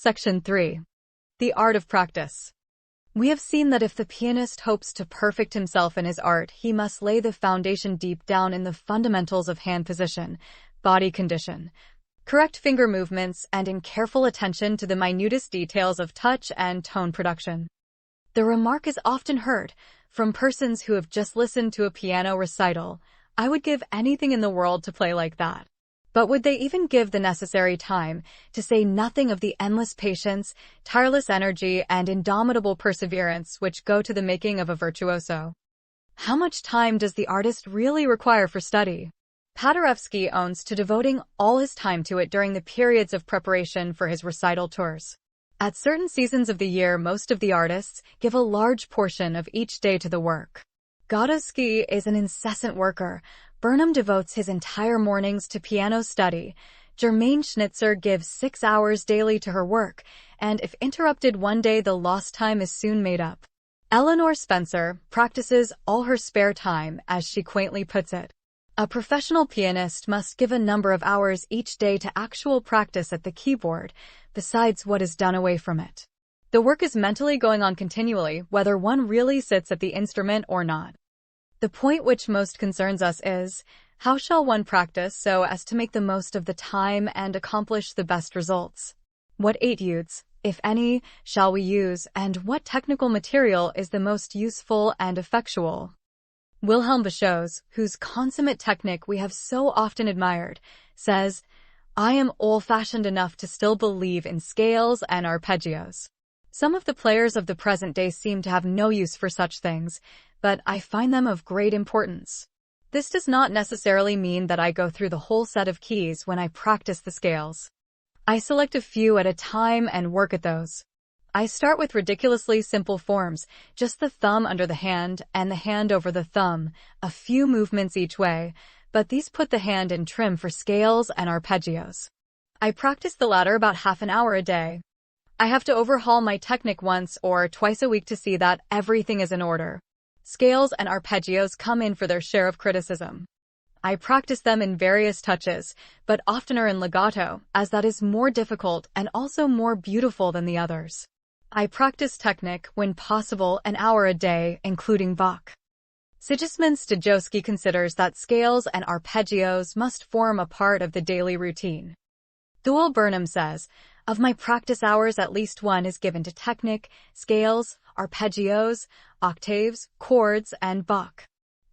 Section 3. The art of practice. We have seen that if the pianist hopes to perfect himself in his art, he must lay the foundation deep down in the fundamentals of hand position, body condition, correct finger movements, and in careful attention to the minutest details of touch and tone production. The remark is often heard from persons who have just listened to a piano recital, "I would give anything in the world to play like that." But would they even give the necessary time, to say nothing of the endless patience, tireless energy, and indomitable perseverance which go to the making of a virtuoso? How much time does the artist really require for study? Paderewski owns to devoting all his time to it during the periods of preparation for his recital tours. At certain seasons of the year, most of the artists give a large portion of each day to the work. Godowsky is an incessant worker. Burnham devotes his entire mornings to piano study. Germaine Schnitzer gives 6 hours daily to her work, and if interrupted one day, the lost time is soon made up. Eleanor Spencer practices all her spare time, as she quaintly puts it. A professional pianist must give a number of hours each day to actual practice at the keyboard, besides what is done away from it. The work is mentally going on continually, whether one really sits at the instrument or not. The point which most concerns us is, how shall one practice so as to make the most of the time and accomplish the best results? What études, if any, shall we use, and what technical material is the most useful and effectual? Wilhelm Baschoes, whose consummate technique we have so often admired, says, "I am old-fashioned enough to still believe in scales and arpeggios." Some of the players of the present day seem to have no use for such things, but I find them of great importance. This does not necessarily mean that I go through the whole set of keys when I practice the scales. I select a few at a time and work at those. I start with ridiculously simple forms, just the thumb under the hand and the hand over the thumb, a few movements each way, but these put the hand in trim for scales and arpeggios. I practice the latter about half an hour a day. I have to overhaul my technique once or twice a week to see that everything is in order. Scales and arpeggios come in for their share of criticism. I practice them in various touches, but oftener in legato, as that is more difficult and also more beautiful than the others. I practice technique, when possible, an hour a day, including Bach. Sigismund Stajowski considers that scales and arpeggios must form a part of the daily routine. Thule Burnham says, "Of my practice hours, at least one is given to technique, scales, arpeggios, octaves, chords, and Bach."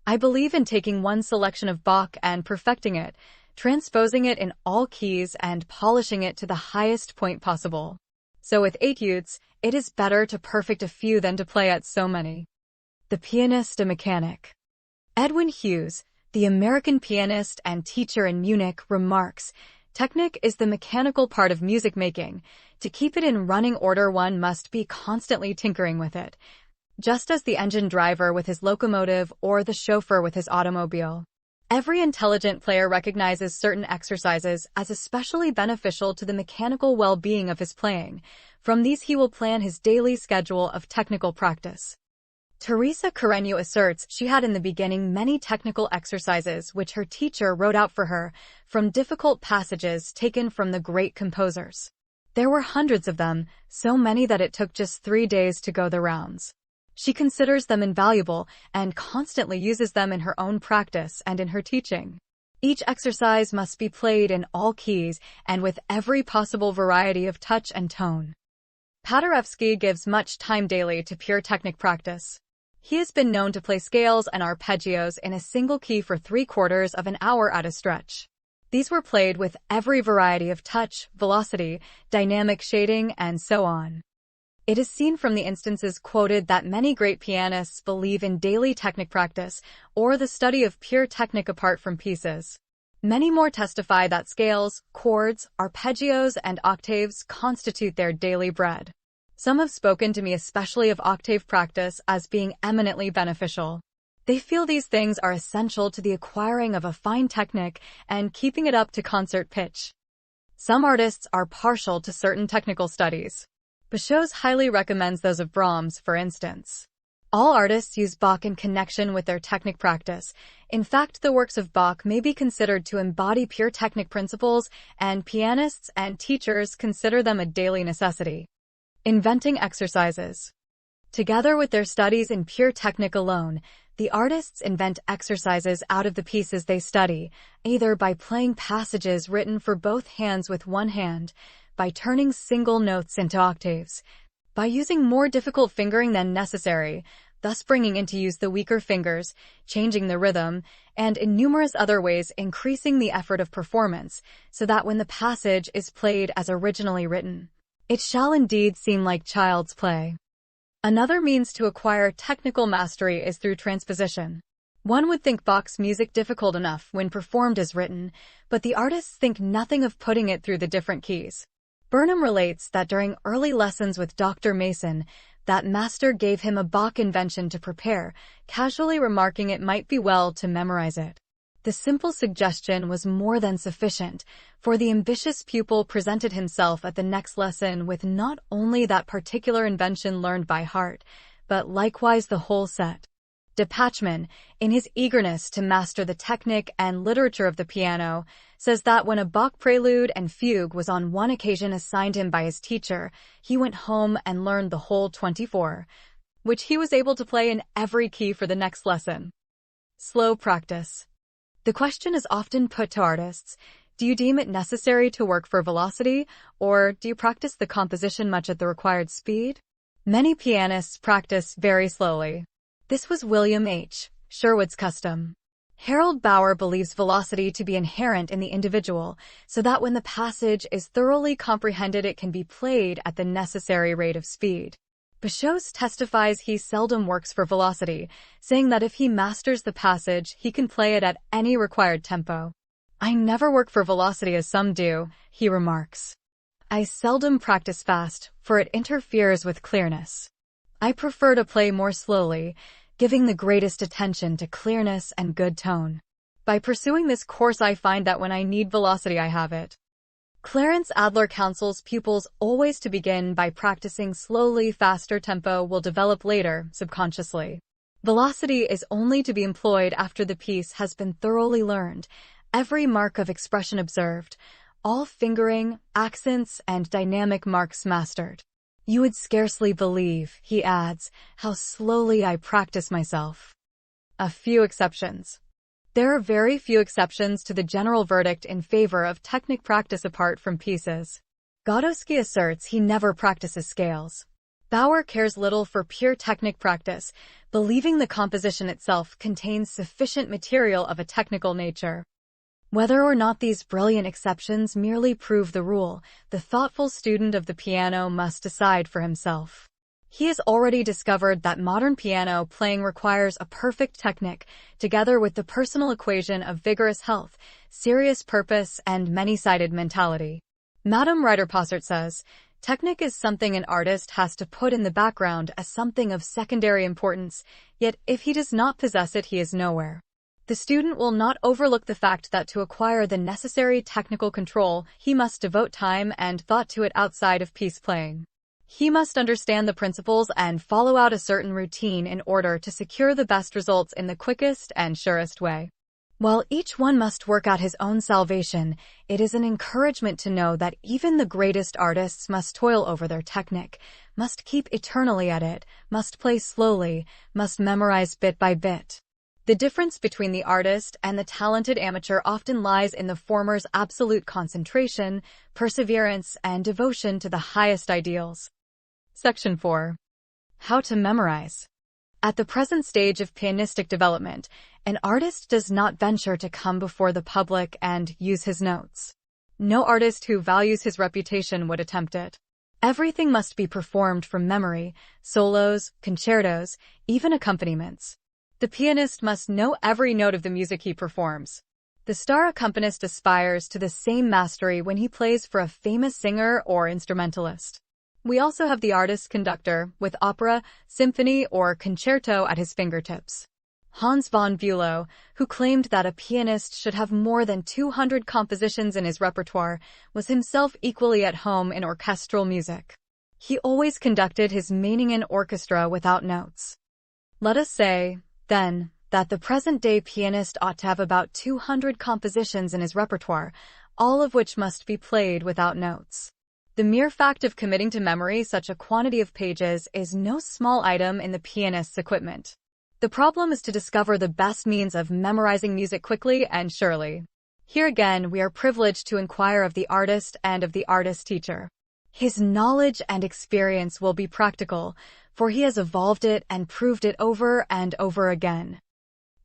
I believe in taking one selection of Bach and perfecting it, transposing it in all keys and polishing it to the highest point possible. So with études, it is better to perfect a few than to play at so many. The pianist a mechanic. Edwin Hughes, the American pianist and teacher in Munich, remarks, "Technique is the mechanical part of music making. To keep it in running order, one must be constantly tinkering with it, just as the engine driver with his locomotive or the chauffeur with his automobile." Every intelligent player recognizes certain exercises as especially beneficial to the mechanical well-being of his playing. From these he will plan his daily schedule of technical practice. Teresa Carreño asserts she had in the beginning many technical exercises which her teacher wrote out for her, from difficult passages taken from the great composers. There were hundreds of them, so many that it took just 3 days to go the rounds. She considers them invaluable and constantly uses them in her own practice and in her teaching. Each exercise must be played in all keys and with every possible variety of touch and tone. Paderewski gives much time daily to pure technique practice. He has been known to play scales and arpeggios in a single key for 3/4 of an hour at a stretch. These were played with every variety of touch, velocity, dynamic shading, and so on. It is seen from the instances quoted that many great pianists believe in daily technique practice, or the study of pure technique apart from pieces. Many more testify that scales, chords, arpeggios, and octaves constitute their daily bread. Some have spoken to me especially of octave practice as being eminently beneficial. They feel these things are essential to the acquiring of a fine technique and keeping it up to concert pitch. Some artists are partial to certain technical studies. Baschoes highly recommends those of Brahms, for instance. All artists use Bach in connection with their technic practice. In fact, the works of Bach may be considered to embody pure technic principles, and pianists and teachers consider them a daily necessity. Inventing exercises. Together with their studies in pure technic alone, the artists invent exercises out of the pieces they study, either by playing passages written for both hands with one hand, by turning single notes into octaves, by using more difficult fingering than necessary, thus bringing into use the weaker fingers, changing the rhythm, and in numerous other ways increasing the effort of performance, so that when the passage is played as originally written, it shall indeed seem like child's play. Another means to acquire technical mastery is through transposition. One would think Bach's music difficult enough when performed as written, but the artists think nothing of putting it through the different keys. Burnham relates that during early lessons with Dr. Mason, that master gave him a Bach invention to prepare, casually remarking it might be well to memorize it. The simple suggestion was more than sufficient, for the ambitious pupil presented himself at the next lesson with not only that particular invention learned by heart, but likewise the whole set. De Pachmann, in his eagerness to master the technique and literature of the piano, says that when a Bach prelude and fugue was on one occasion assigned him by his teacher, he went home and learned the whole 24, which he was able to play in every key for the next lesson. Slow practice. The question is often put to artists, do you deem it necessary to work for velocity, or do you practice the composition much at the required speed? Many pianists practice very slowly. This was William H. Sherwood's custom. Harold Bauer believes velocity to be inherent in the individual, so that when the passage is thoroughly comprehended it can be played at the necessary rate of speed. Bachos testifies he seldom works for velocity, saying that if he masters the passage, he can play it at any required tempo. I never work for velocity as some do, he remarks. I seldom practice fast, for it interferes with clearness. I prefer to play more slowly, giving the greatest attention to clearness and good tone. By pursuing this course I find that when I need velocity I have it. Clarence Adler counsels pupils always to begin by practicing slowly. Faster tempo will develop later, subconsciously. Velocity is only to be employed after the piece has been thoroughly learned, every mark of expression observed, all fingering, accents, and dynamic marks mastered. You would scarcely believe, he adds, how slowly I practice myself. A few exceptions. There are very few exceptions to the general verdict in favor of technic practice apart from pieces. Godowsky asserts he never practices scales. Bauer cares little for pure technic practice, believing the composition itself contains sufficient material of a technical nature. Whether or not these brilliant exceptions merely prove the rule, the thoughtful student of the piano must decide for himself. He has already discovered that modern piano playing requires a perfect technique, together with the personal equation of vigorous health, serious purpose, and many-sided mentality. Madame Ryder-Possart says, technique is something an artist has to put in the background as something of secondary importance, yet if he does not possess it he is nowhere. The student will not overlook the fact that to acquire the necessary technical control, he must devote time and thought to it outside of piece playing. He must understand the principles and follow out a certain routine in order to secure the best results in the quickest and surest way. While each one must work out his own salvation, it is an encouragement to know that even the greatest artists must toil over their technique, must keep eternally at it, must play slowly, must memorize bit by bit. The difference between the artist and the talented amateur often lies in the former's absolute concentration, perseverance, and devotion to the highest ideals. Section 4. How to memorize. At the present stage of pianistic development, an artist does not venture to come before the public and use his notes. No artist who values his reputation would attempt it. Everything must be performed from memory, solos, concertos, even accompaniments. The pianist must know every note of the music he performs. The star accompanist aspires to the same mastery when he plays for a famous singer or instrumentalist. We also have the artist conductor, with opera, symphony, or concerto at his fingertips. Hans von Bülow, who claimed that a pianist should have more than 200 compositions in his repertoire, was himself equally at home in orchestral music. He always conducted his Meiningen orchestra without notes. Let us say, then, that the present-day pianist ought to have about 200 compositions in his repertoire, all of which must be played without notes. The mere fact of committing to memory such a quantity of pages is no small item in the pianist's equipment. The problem is to discover the best means of memorizing music quickly and surely. Here again, we are privileged to inquire of the artist and of the artist teacher. His knowledge and experience will be practical, for he has evolved it and proved it over and over again.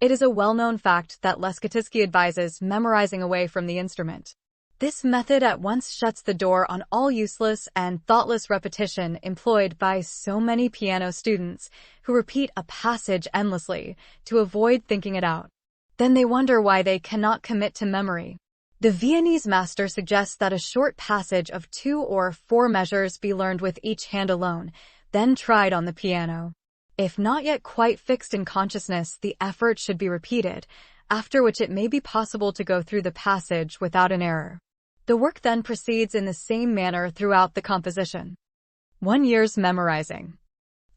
It is a well-known fact that Leschetizky advises memorizing away from the instrument. This method at once shuts the door on all useless and thoughtless repetition employed by so many piano students who repeat a passage endlessly to avoid thinking it out. Then they wonder why they cannot commit to memory. The Viennese master suggests that a short passage of 2 or 4 measures be learned with each hand alone, then tried on the piano. If not yet quite fixed in consciousness, the effort should be repeated, after which it may be possible to go through the passage without an error. The work then proceeds in the same manner throughout the composition. 1 year's memorizing.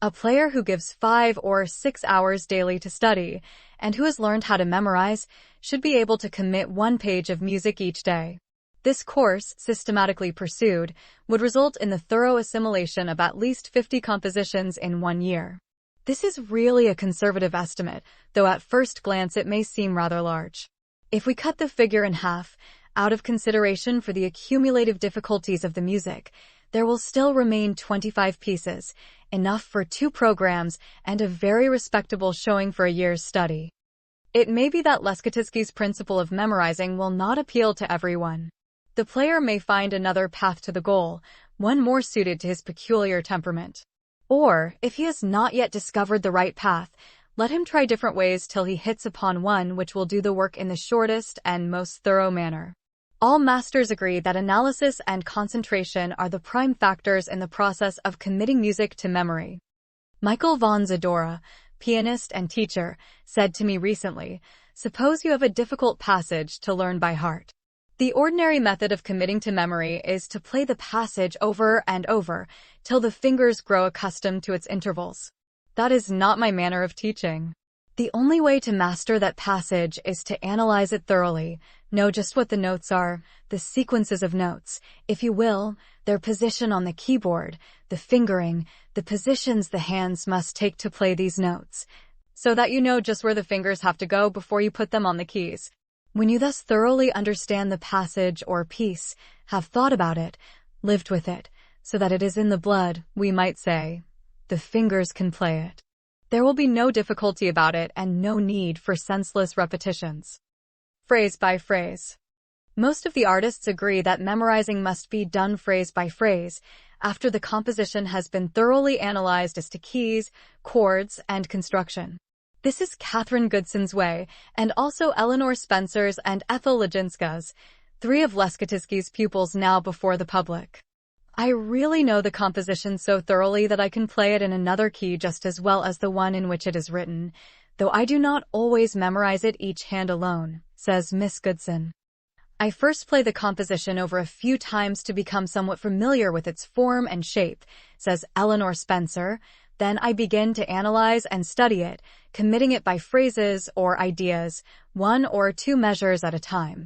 A player who gives 5 or 6 hours daily to study, and who has learned how to memorize, should be able to commit 1 page of music each day. This course, systematically pursued, would result in the thorough assimilation of at least 50 compositions in 1 year. This is really a conservative estimate, though at first glance it may seem rather large. If we cut the figure in half, out of consideration for the accumulative difficulties of the music, there will still remain 25 pieces, enough for 2 programs and a very respectable showing for a year's study. It may be that Leschetizky's principle of memorizing will not appeal to everyone. The player may find another path to the goal, one more suited to his peculiar temperament. Or, if he has not yet discovered the right path, let him try different ways till he hits upon one which will do the work in the shortest and most thorough manner. All masters agree that analysis and concentration are the prime factors in the process of committing music to memory. Michael von Zadora, pianist and teacher, said to me recently, "Suppose you have a difficult passage to learn by heart. The ordinary method of committing to memory is to play the passage over and over till the fingers grow accustomed to its intervals. That is not my manner of teaching. The only way to master that passage is to analyze it thoroughly, know just what the notes are, the sequences of notes, if you will, their position on the keyboard, the fingering, the positions the hands must take to play these notes, so that you know just where the fingers have to go before you put them on the keys. When you thus thoroughly understand the passage or piece, have thought about it, lived with it, so that it is in the blood, we might say, the fingers can play it. There will be no difficulty about it and no need for senseless repetitions." Phrase by phrase. Most of the artists agree that memorizing must be done phrase by phrase, after the composition has been thoroughly analyzed as to keys, chords, and construction. This is Catherine Goodson's way, and also Eleanor Spencer's and Ethel Legінськa's, 3 of Leschetizky's pupils now before the public. I really know the composition so thoroughly that I can play it in another key just as well as the one in which it is written, though I do not always memorize it each hand alone, says Miss Goodson. I first play the composition over a few times to become somewhat familiar with its form and shape, says Eleanor Spencer. Then I begin to analyze and study it, committing it by phrases or ideas, 1 or 2 measures at a time.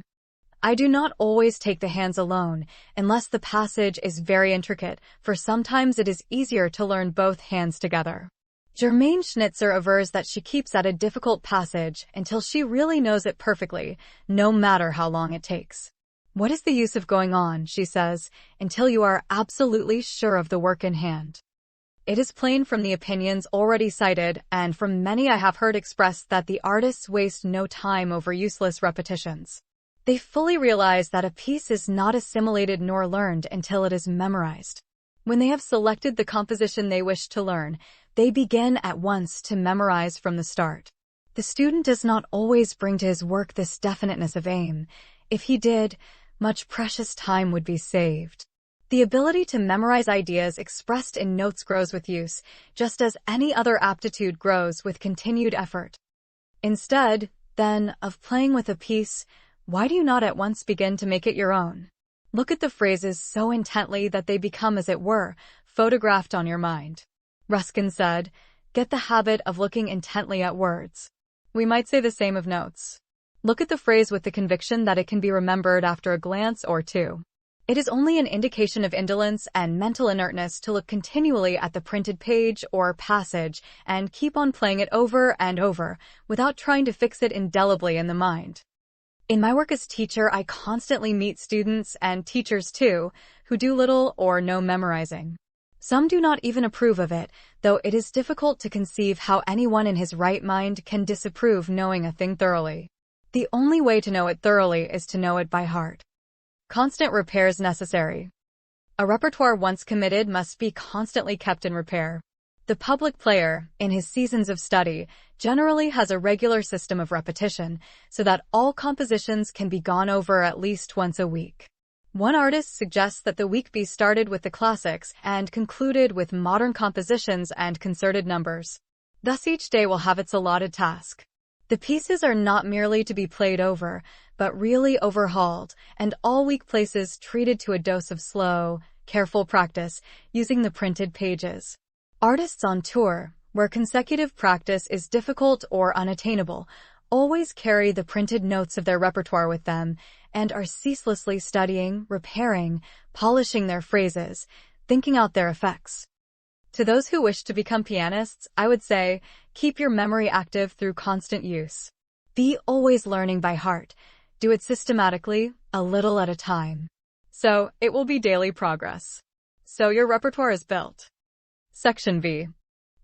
I do not always take the hands alone, unless the passage is very intricate, for sometimes it is easier to learn both hands together. Germaine Schnitzer avers that she keeps at a difficult passage until she really knows it perfectly, no matter how long it takes. What is the use of going on, she says, until you are absolutely sure of the work in hand? It is plain from the opinions already cited and from many I have heard expressed that the artists waste no time over useless repetitions. They fully realize that a piece is not assimilated nor learned until it is memorized. When they have selected the composition they wish to learn, they begin at once to memorize from the start. The student does not always bring to his work this definiteness of aim. If he did, much precious time would be saved. The ability to memorize ideas expressed in notes grows with use, just as any other aptitude grows with continued effort. Instead, then, of playing with a piece, why do you not at once begin to make it your own? Look at the phrases so intently that they become, as it were, photographed on your mind. Ruskin said, Get the habit of looking intently at words. We might say the same of notes. Look at the phrase with the conviction that it can be remembered after a glance or two. It is only an indication of indolence and mental inertness to look continually at the printed page or passage and keep on playing it over and over without trying to fix it indelibly in the mind. In my work as teacher, I constantly meet students, and teachers too, who do little or no memorizing. Some do not even approve of it, though it is difficult to conceive how anyone in his right mind can disapprove knowing a thing thoroughly. The only way to know it thoroughly is to know it by heart. Constant repairs necessary. A repertoire once committed must be constantly kept in repair. The public player, in his seasons of study, generally has a regular system of repetition, so that all compositions can be gone over at least once a week. One artist suggests that the week be started with the classics and concluded with modern compositions and concerted numbers. Thus each day will have its allotted task. The pieces are not merely to be played over, but really overhauled, and all weak places treated to a dose of slow, careful practice using the printed pages. Artists on tour, where consecutive practice is difficult or unattainable, always carry the printed notes of their repertoire with them and are ceaselessly studying, repairing, polishing their phrases, thinking out their effects. To those who wish to become pianists, I would say, keep your memory active through constant use. Be always learning by heart. Do it systematically, a little at a time. So, it will be daily progress. So your repertoire is built. Section B.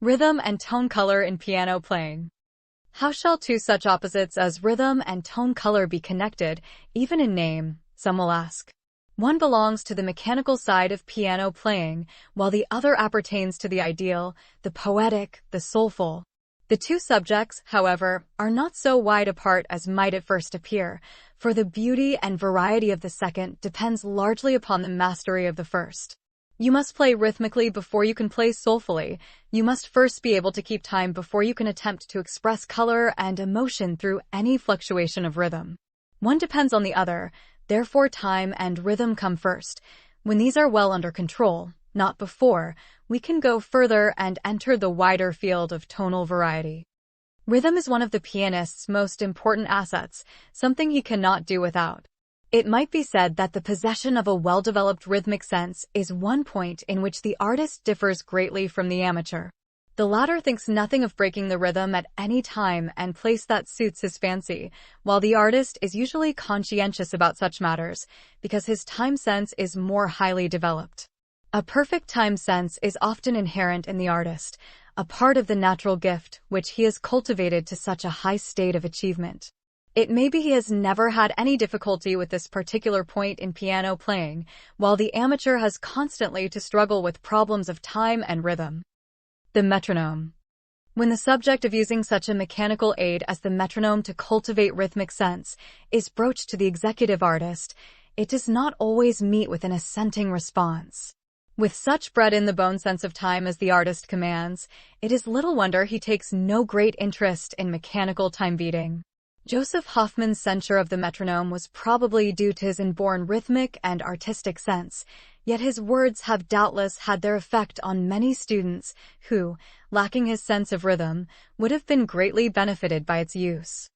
Rhythm and tone color in piano playing. How shall two such opposites as rhythm and tone color be connected, even in name, some will ask. One belongs to the mechanical side of piano playing, while the other appertains to the ideal, the poetic, the soulful. The two subjects, however, are not so wide apart as might at first appear, for the beauty and variety of the second depends largely upon the mastery of the first. You must play rhythmically before you can play soulfully. You must first be able to keep time before you can attempt to express color and emotion through any fluctuation of rhythm. One depends on the other. Therefore, time and rhythm come first. When these are well under control, not before, we can go further and enter the wider field of tonal variety. Rhythm is one of the pianist's most important assets, something he cannot do without. It might be said that the possession of a well-developed rhythmic sense is one point in which the artist differs greatly from the amateur. The latter thinks nothing of breaking the rhythm at any time and place that suits his fancy, while the artist is usually conscientious about such matters, because his time sense is more highly developed. A perfect time sense is often inherent in the artist, a part of the natural gift which he has cultivated to such a high state of achievement. It may be he has never had any difficulty with this particular point in piano playing, while the amateur has constantly to struggle with problems of time and rhythm. The metronome. When the subject of using such a mechanical aid as the metronome to cultivate rhythmic sense is broached to the executive artist, it does not always meet with an assenting response. With such bred-in-the-bone sense of time as the artist commands, it is little wonder he takes no great interest in mechanical time beating. Joseph Hoffmann's censure of the metronome was probably due to his inborn rhythmic and artistic sense, yet his words have doubtless had their effect on many students who, lacking his sense of rhythm, would have been greatly benefited by its use.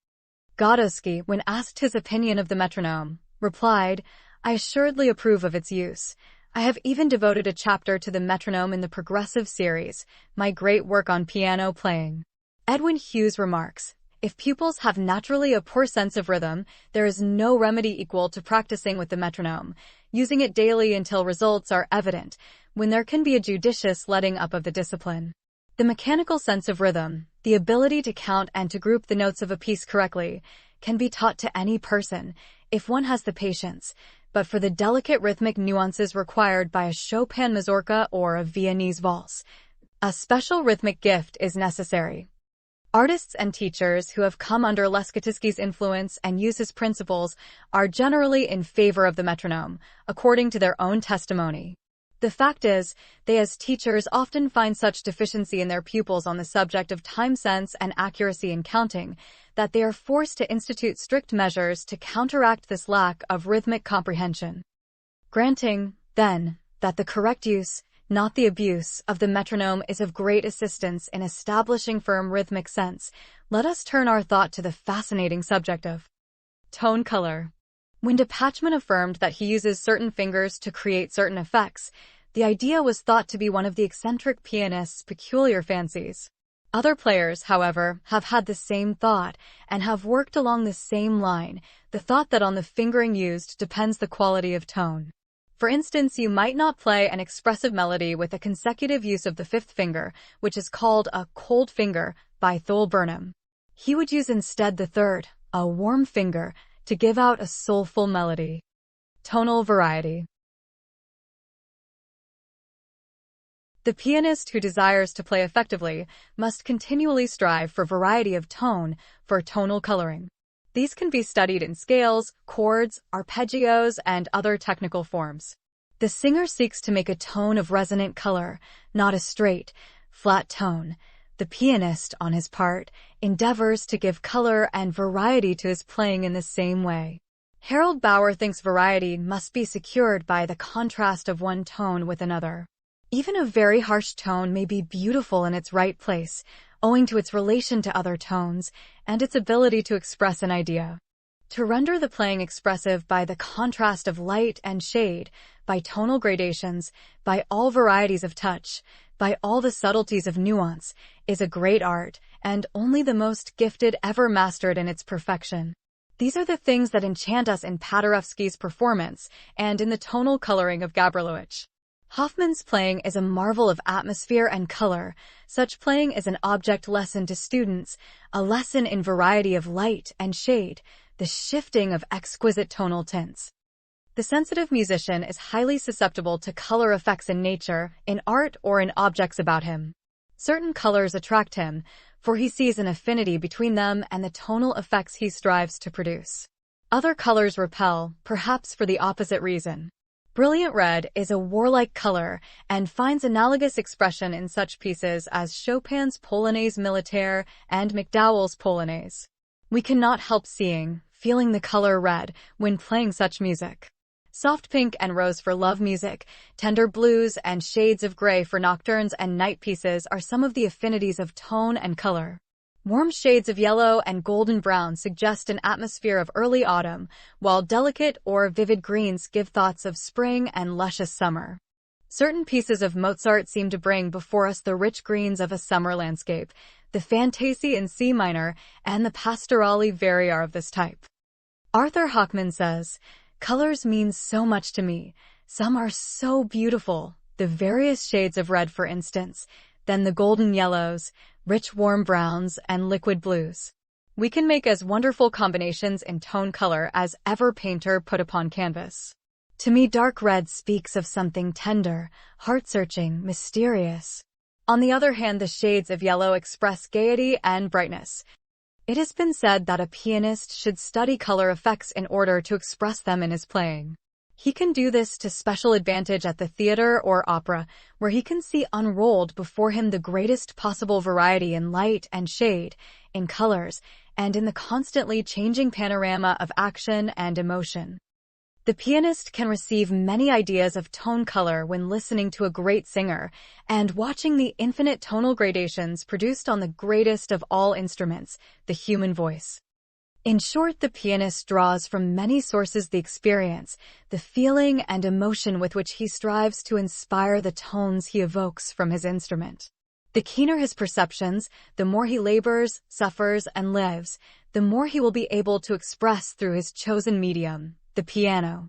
Godowsky, when asked his opinion of the metronome, replied, "I assuredly approve of its use. I have even devoted a chapter to the metronome in the Progressive series, my great work on piano playing." Edwin Hughes remarks, "If pupils have naturally a poor sense of rhythm, there is no remedy equal to practicing with the metronome, using it daily until results are evident, when there can be a judicious letting up of the discipline." The mechanical sense of rhythm, the ability to count and to group the notes of a piece correctly, can be taught to any person, if one has the patience, but for the delicate rhythmic nuances required by a Chopin mazurka or a Viennese valse, a special rhythmic gift is necessary. Artists and teachers who have come under Leschetizky's influence and use his principles are generally in favor of the metronome, according to their own testimony. The fact is, they as teachers often find such deficiency in their pupils on the subject of time sense and accuracy in counting, that they are forced to institute strict measures to counteract this lack of rhythmic comprehension. Granting, then, that the correct use, not the abuse, of the metronome is of great assistance in establishing firm rhythmic sense, let us turn our thought to the fascinating subject of tone color. When de Pachmann affirmed that he uses certain fingers to create certain effects, the idea was thought to be one of the eccentric pianist's peculiar fancies. Other players, however, have had the same thought and have worked along the same line, the thought that on the fingering used depends the quality of tone. For instance, you might not play an expressive melody with a consecutive use of the fifth finger, which is called a cold finger by Thole Burnham. He would use instead the third, a warm finger, to give out a soulful melody. Tonal variety. The pianist who desires to play effectively must continually strive for variety of tone for tonal coloring. These can be studied in scales, chords, arpeggios, and other technical forms. The singer seeks to make a tone of resonant color, not a straight, flat tone. The pianist, on his part, endeavors to give color and variety to his playing in the same way. Harold Bauer thinks variety must be secured by the contrast of one tone with another. Even a very harsh tone may be beautiful in its right place, owing to its relation to other tones and its ability to express an idea. To render the playing expressive by the contrast of light and shade, by tonal gradations, by all varieties of touch, by all the subtleties of nuance, is a great art, and only the most gifted ever mastered in its perfection. These are the things that enchant us in Paderewski's performance and in the tonal coloring of Gabrilowitsch. Hoffmann's playing is a marvel of atmosphere and color. Such playing is an object lesson to students, a lesson in variety of light and shade, the shifting of exquisite tonal tints. The sensitive musician is highly susceptible to color effects in nature, in art, or in objects about him. Certain colors attract him, for he sees an affinity between them and the tonal effects he strives to produce. Other colors repel, perhaps for the opposite reason. Brilliant red is a warlike color and finds analogous expression in such pieces as Chopin's Polonaise Militaire and MacDowell's Polonaise. We cannot help feeling the color red when playing such music. Soft pink and rose for love music, tender blues and shades of gray for nocturnes and night pieces are some of the affinities of tone and color. Warm shades of yellow and golden brown suggest an atmosphere of early autumn, while delicate or vivid greens give thoughts of spring and luscious summer. Certain pieces of Mozart seem to bring before us the rich greens of a summer landscape, the Fantaisie in C minor and the Pastorali Varie are of this type. Arthur Hochman says, "Colors mean so much to me. Some are so beautiful, the various shades of red for instance, then the golden yellows, rich warm browns, and liquid blues. We can make as wonderful combinations in tone color as ever painter put upon canvas. To me dark red speaks of something tender, heart-searching, mysterious. On the other hand, the shades of yellow express gaiety and brightness. It has been said that a pianist should study color effects in order to express them in his playing. He can do this to special advantage at the theater or opera, where he can see unrolled before him the greatest possible variety in light and shade, in colors, and in the constantly changing panorama of action and emotion. The pianist can receive many ideas of tone color when listening to a great singer and watching the infinite tonal gradations produced on the greatest of all instruments, the human voice. In short, the pianist draws from many sources the experience, the feeling and emotion with which he strives to inspire the tones he evokes from his instrument. The keener his perceptions, the more he labors, suffers, and lives, the more he will be able to express through his chosen medium, the piano.